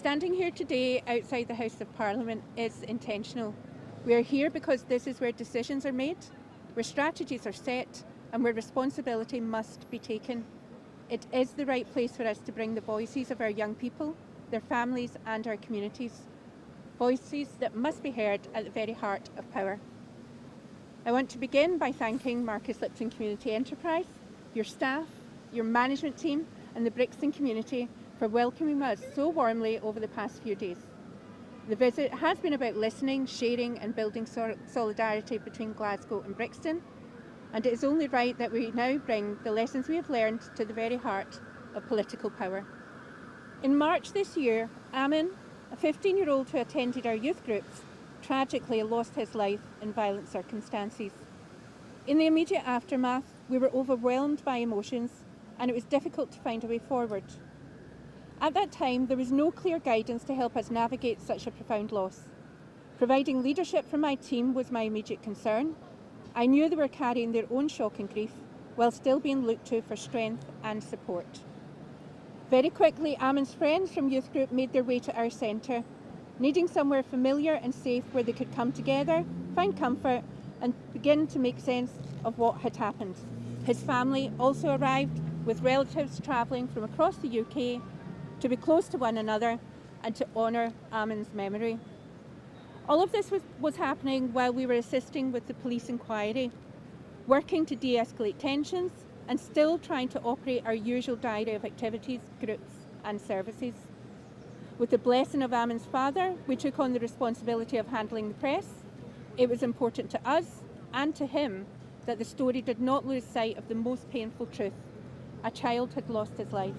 Standing here today outside the House of Parliament is intentional. We are here because this is where decisions are made, where strategies are set, and where responsibility must be taken. It is the right place for us to bring the voices of our young people, their families and our communities. Voices that must be heard at the very heart of power. I want to begin by thanking Marcus Lipton Community Enterprise, your staff, your management team and the Brixton community for welcoming us so warmly over the past few days. The visit has been about listening, sharing and building solidarity between Glasgow and Brixton, and it is only right that we now bring the lessons we have learned to the very heart of political power. In March this year, Amin, a 15-year-old who attended our youth groups, tragically lost his life in violent circumstances. In the immediate aftermath, we were overwhelmed by emotions and it was difficult to find a way forward. At that time, there was no clear guidance to help us navigate such a profound loss. Providing leadership from my team was my immediate concern. I knew they were carrying their own shock and grief while still being looked to for strength and support. Very quickly, Amin's friends from youth group made their way to our centre, needing somewhere familiar and safe where they could come together, find comfort and begin to make sense of what had happened. His family also arrived with relatives travelling from across the UK to be close to one another and to honour Amin's memory. All of this was happening while we were assisting with the police inquiry, working to de-escalate tensions and still trying to operate our usual diary of activities, groups and services. With the blessing of Amin's father, we took on the responsibility of handling the press. It was important to us and to him that the story did not lose sight of the most painful truth. A child had lost his life.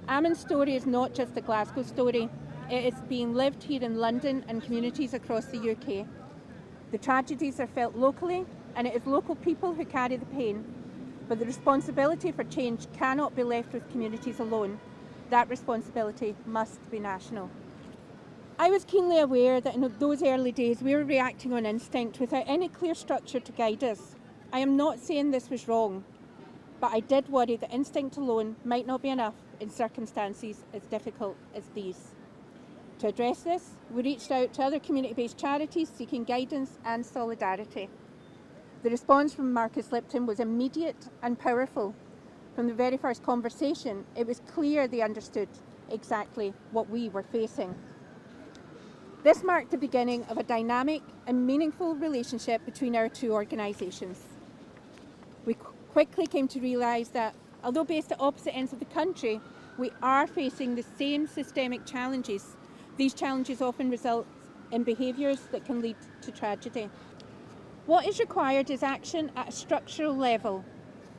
Amin's story is not just a Glasgow story. It is being lived here in London and communities across the UK. The tragedies are felt locally, and it is local people who carry the pain. But the responsibility for change cannot be left with communities alone. That responsibility must be national. I was keenly aware that in those early days we were reacting on instinct without any clear structure to guide us. I am not saying this was wrong, but I did worry that instinct alone might not be enough in circumstances as difficult as these. To address this, we reached out to other community-based charities seeking guidance and solidarity. The response from Marcus Lipton was immediate and powerful. From the very first conversation, it was clear they understood exactly what we were facing. This marked the beginning of a dynamic and meaningful relationship between our two organisations. We quickly came to realise that, although based at opposite ends of the country, we are facing the same systemic challenges. These challenges often result in behaviours that can lead to tragedy. What is required is action at a structural level,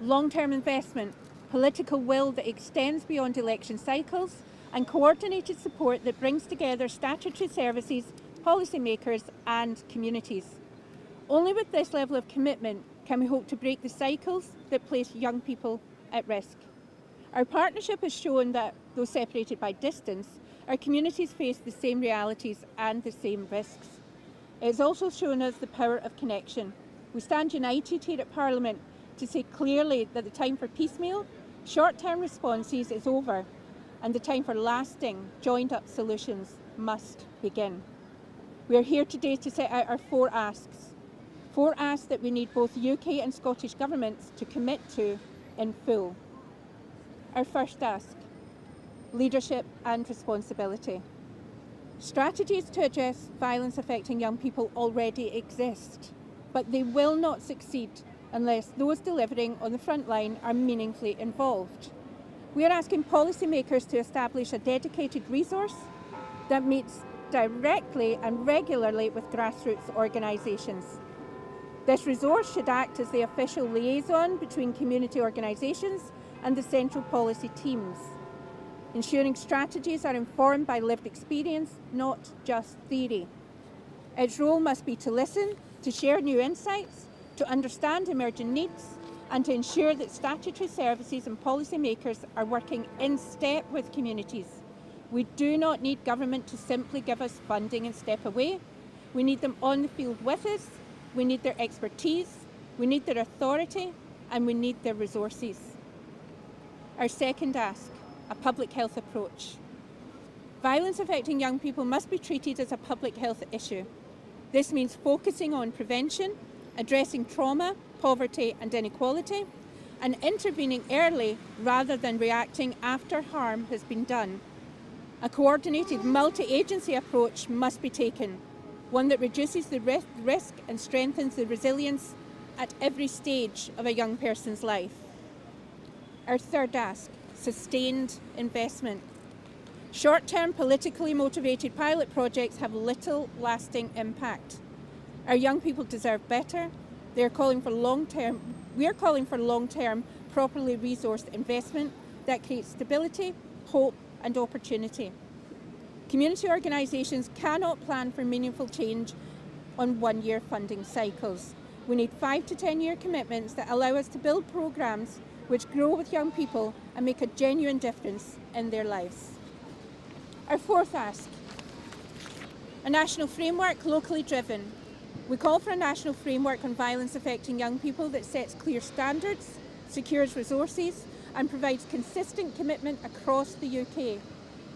long-term investment, political will that extends beyond election cycles, and coordinated support that brings together statutory services, policymakers and communities. Only with this level of commitment can we hope to break the cycles that place young people at risk. Our partnership has shown that, though separated by distance, our communities face the same realities and the same risks. It has also shown us the power of connection. We stand united here at Parliament to say clearly that the time for piecemeal, short-term responses is over, and the time for lasting, joined-up solutions must begin. We are here today to set out our four asks that we need both UK and Scottish governments to commit to in full. Our first ask: leadership and responsibility. Strategies to address violence affecting young people already exist, but they will not succeed unless those delivering on the front line are meaningfully involved. We are asking policymakers to establish a dedicated resource that meets directly and regularly with grassroots organisations. This resource should act as the official liaison between community organisations and the central policy teams, ensuring strategies are informed by lived experience, not just theory. Its role must be to listen, to share new insights, to understand emerging needs, and to ensure that statutory services and policymakers are working in step with communities. We do not need government to simply give us funding and step away. We need them on the field with us, we need their expertise, we need their authority, and we need their resources. Our second ask: a public health approach. Violence affecting young people must be treated as a public health issue. This means focusing on prevention, addressing trauma, poverty and inequality, and intervening early rather than reacting after harm has been done. A coordinated multi-agency approach must be taken, one that reduces the risk and strengthens the resilience at every stage of a young person's life. Our third ask, sustained investment. Short-term politically motivated pilot projects have little lasting impact. Our young people deserve better. We're calling for long-term, properly resourced investment that creates stability, hope and opportunity. Community organisations cannot plan for meaningful change on one-year funding cycles. We need 5 to 10-year commitments that allow us to build programmes which grow with young people and make a genuine difference in their lives. Our fourth ask, a national framework locally driven. We call for a national framework on violence affecting young people that sets clear standards, secures resources and provides consistent commitment across the UK.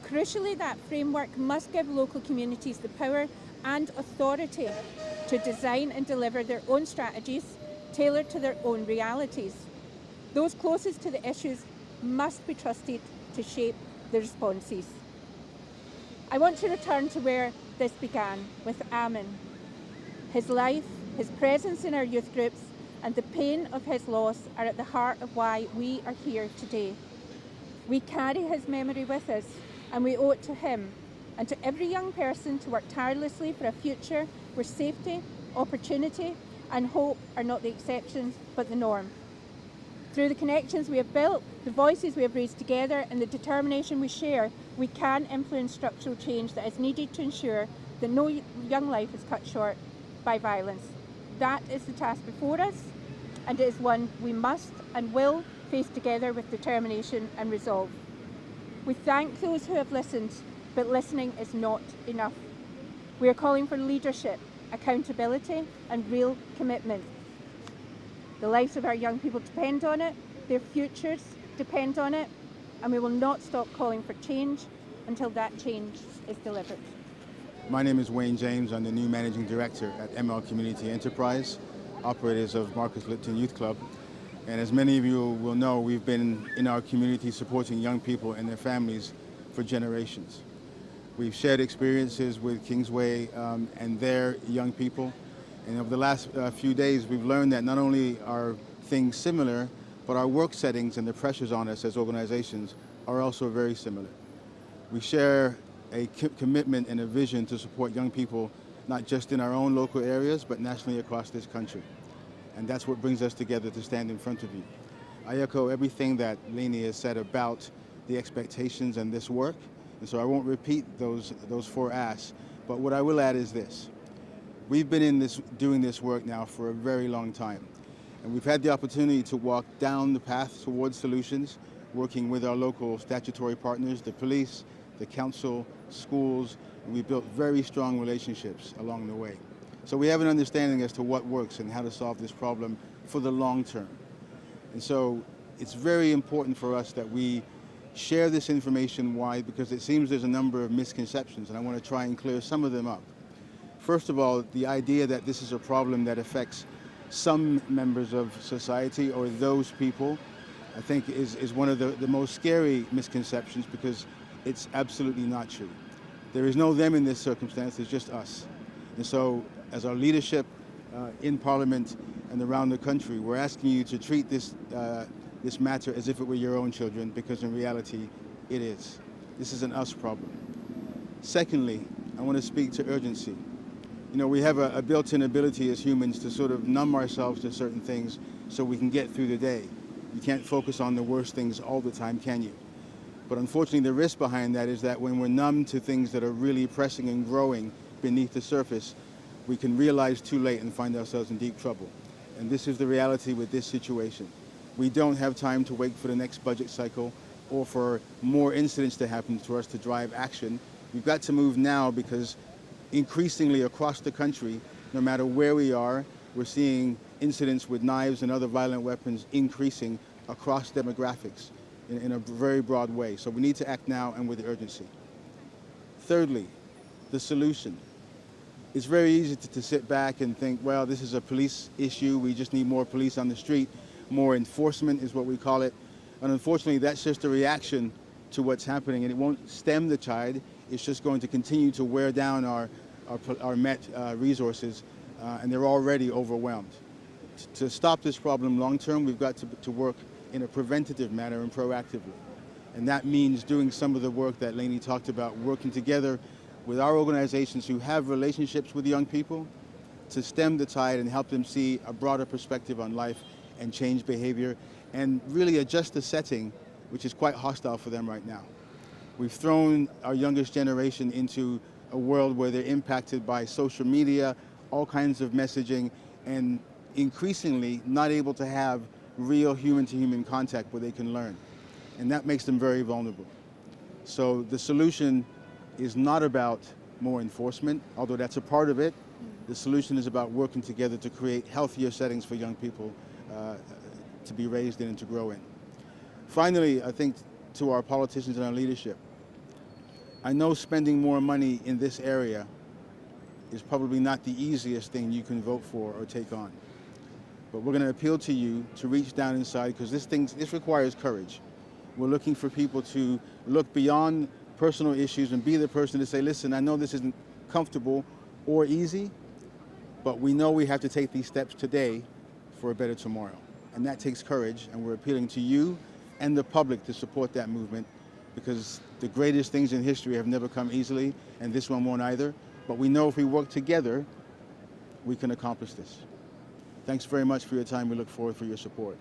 Crucially, that framework must give local communities the power and authority to design and deliver their own strategies tailored to their own realities. Those closest to the issues must be trusted to shape the responses. I want to return to where this began, with Amin. His life, his presence in our youth groups and the pain of his loss are at the heart of why we are here today. We carry his memory with us and we owe it to him and to every young person to work tirelessly for a future where safety, opportunity and hope are not the exceptions but the norm. Through the connections we have built, the voices we have raised together and the determination we share, we can influence structural change that is needed to ensure that no young life is cut short by violence. That is the task before us, and it is one we must and will face together with determination and resolve. We thank those who have listened, but listening is not enough. We are calling for leadership, accountability and real commitment. The lives of our young people depend on it, their futures depend on it, and we will not stop calling for change until that change is delivered. My name is Wayne James. I'm the new Managing Director at ML Community Enterprise, operators of Marcus Lipton Youth Club. And as many of you will know, we've been in our community supporting young people and their families for generations. We've shared experiences with Kingsway and their young people. And over the last few days, we've learned that not only are things similar, but our work settings and the pressures on us as organizations are also very similar. We share a commitment and a vision to support young people, not just in our own local areas, but nationally across this country. And that's what brings us together to stand in front of you. I echo everything that Leni has said about the expectations and this work, and so I won't repeat those 4 asks, but what I will add is this. We've been doing this work now for a very long time, and we've had the opportunity to walk down the path towards solutions, working with our local statutory partners, the police, the council, schools, and we've built very strong relationships along the way. So we have an understanding as to what works and how to solve this problem for the long term. And so it's very important for us that we share this information wide, because it seems there's a number of misconceptions, and I want to try and clear some of them up. First of all, the idea that this is a problem that affects some members of society or those people, I think is one of the most scary misconceptions, because it's absolutely not true. There is no them in this circumstance, it's just us. And so as our leadership in Parliament and around the country, we're asking you to treat this matter as if it were your own children, because in reality it is. This is an us problem. Secondly, I want to speak to urgency. You know, we have a built-in ability as humans to sort of numb ourselves to certain things so we can get through the day. You can't focus on the worst things all the time, can you? But unfortunately, the risk behind that is that when we're numb to things that are really pressing and growing beneath the surface, we can realize too late and find ourselves in deep trouble. And this is the reality with this situation. We don't have time to wait for the next budget cycle or for more incidents to happen for us to drive action. We've got to move now, because increasingly across the country, no matter where we are, we're seeing incidents with knives and other violent weapons increasing across demographics in a very broad way. So we need to act now and with urgency. Thirdly, the solution. It's very easy to sit back and think, well, this is a police issue. We just need more police on the street. More enforcement is what we call it. And unfortunately, that's just a reaction to what's happening, and it won't stem the tide. It's just going to continue to wear down our Met resources, and they're already overwhelmed. To stop this problem long term, we've got to work in a preventative manner and proactively. And that means doing some of the work that Lainey talked about, working together with our organizations who have relationships with young people to stem the tide and help them see a broader perspective on life and change behavior and really adjust the setting, which is quite hostile for them right now. We've thrown our youngest generation into a world where they're impacted by social media, all kinds of messaging, and increasingly not able to have real human-to-human contact where they can learn. And that makes them very vulnerable. So the solution is not about more enforcement, although that's a part of it. The solution is about working together to create healthier settings for young people to be raised in and to grow in. Finally, I think to our politicians and our leadership, I know spending more money in this area is probably not the easiest thing you can vote for or take on. But we're going to appeal to you to reach down inside, because this requires courage. We're looking for people to look beyond personal issues and be the person to say, listen, I know this isn't comfortable or easy, but we know we have to take these steps today for a better tomorrow. And that takes courage, and we're appealing to you and the public to support that movement, because the greatest things in history have never come easily, and this one won't either. But we know if we work together, we can accomplish this. Thanks very much for your time. We look forward for your support.